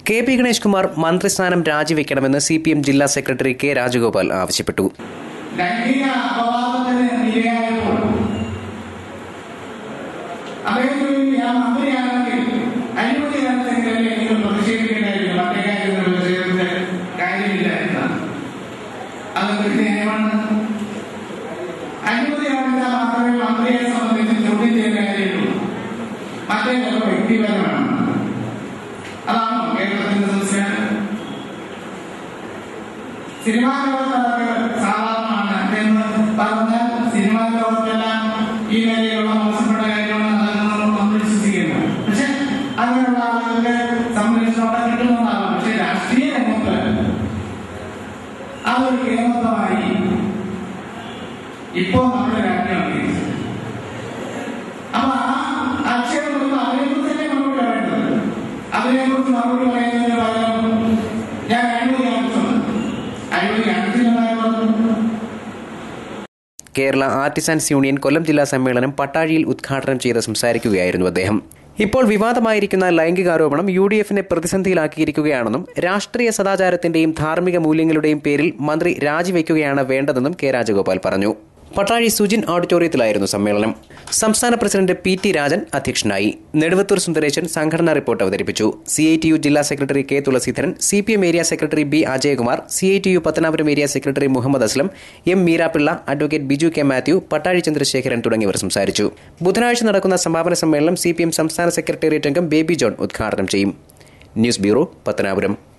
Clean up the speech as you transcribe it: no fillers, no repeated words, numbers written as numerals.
K P Ganesh Kumar മന്ത്രിസ്ഥാനം രാജിവെക്കണമെന്ന് CPM ജില്ലാ secretary K Rajagopal ആവശ്യപ്പെട്ടു. സിനിമാ ലോകത്തൊക്കെ സാധാരണമാണ് എന്ന് പറഞ്ഞാൽ സിനിമാ ലോകത്തെല്ലാം ഈ നിലയിലുള്ള മോശപ്പെട്ട കാര്യമാണ് നമ്മൾ വിശ്വസിക്കുന്നത്. പക്ഷെ അങ്ങനെയുള്ള ആളുകൾക്ക് സംരക്ഷണം കിട്ടുന്നതാണ്. പക്ഷെ രാഷ്ട്രീയ രംഗത്ത് അതൊരു കേന്ദ്രമായി ഇപ്പോൾ നമ്മുടെ രാജ്യം അംഗീകരിച്ചു. അപ്പൊ ആ ആക്ഷേപം അതിനെക്കുറിച്ച് തന്നെ മറുപടി പറയേണ്ടത്. അതിനെക്കുറിച്ച് മറുപടി പറയുന്നതിന് പകരം ഞാൻ കേരള ആർട്ടിസൻസ് യൂണിയൻ കൊല്ലം ജില്ലാ സമ്മേളനം പട്ടാഴിയിൽ ഉദ്ഘാടനം ചെയ്ത് സംസാരിക്കുകയായിരുന്നു അദ്ദേഹം. ഇപ്പോൾ വിവാദമായിരിക്കുന്ന ലൈംഗികാരോപണം UDFനെ പ്രതിസന്ധിയിലാക്കിയിരിക്കുകയാണെന്നും രാഷ്ട്രീയ സദാചാരത്തിന്റെയും ധാർമ്മിക മൂല്യങ്ങളുടെയും പേരിൽ മന്ത്രി രാജിവെക്കുകയാണ് വേണ്ടതെന്നും കെ രാജഗോപാൽ പറഞ്ഞു. പട്ടാഴി സുജിൻ ഓഡിറ്റോറിയത്തിലായിരുന്നു സമ്മേളനം. സംസ്ഥാന പ്രസിഡന്റ് PT രാജൻ അധ്യക്ഷനായി. നെടുവത്തൂർ സുന്ദരേശൻ സംഘടനാ റിപ്പോർട്ട് അവതരിപ്പിച്ചു. CITU ജില്ലാ secretary K Thulaseedharan, CPM area secretary B Ajayakumar, CITU Pathanapuram area secretary Muhammad Aslam, M Meerapillai, advocate Biju K Mathew, Pattazhi Chandrasekharan തുടങ്ങിയവർ സംസാരിച്ചു. ബുധനാഴ്ച നടക്കുന്ന സമാപന സമ്മേളനം CPM സംസ്ഥാന സെക്രട്ടേറിയറ്റ് അംഗം ബേബി ജോൺ ഉദ്ഘാടനം ചെയ്യും. News bureau, Pathanapuram.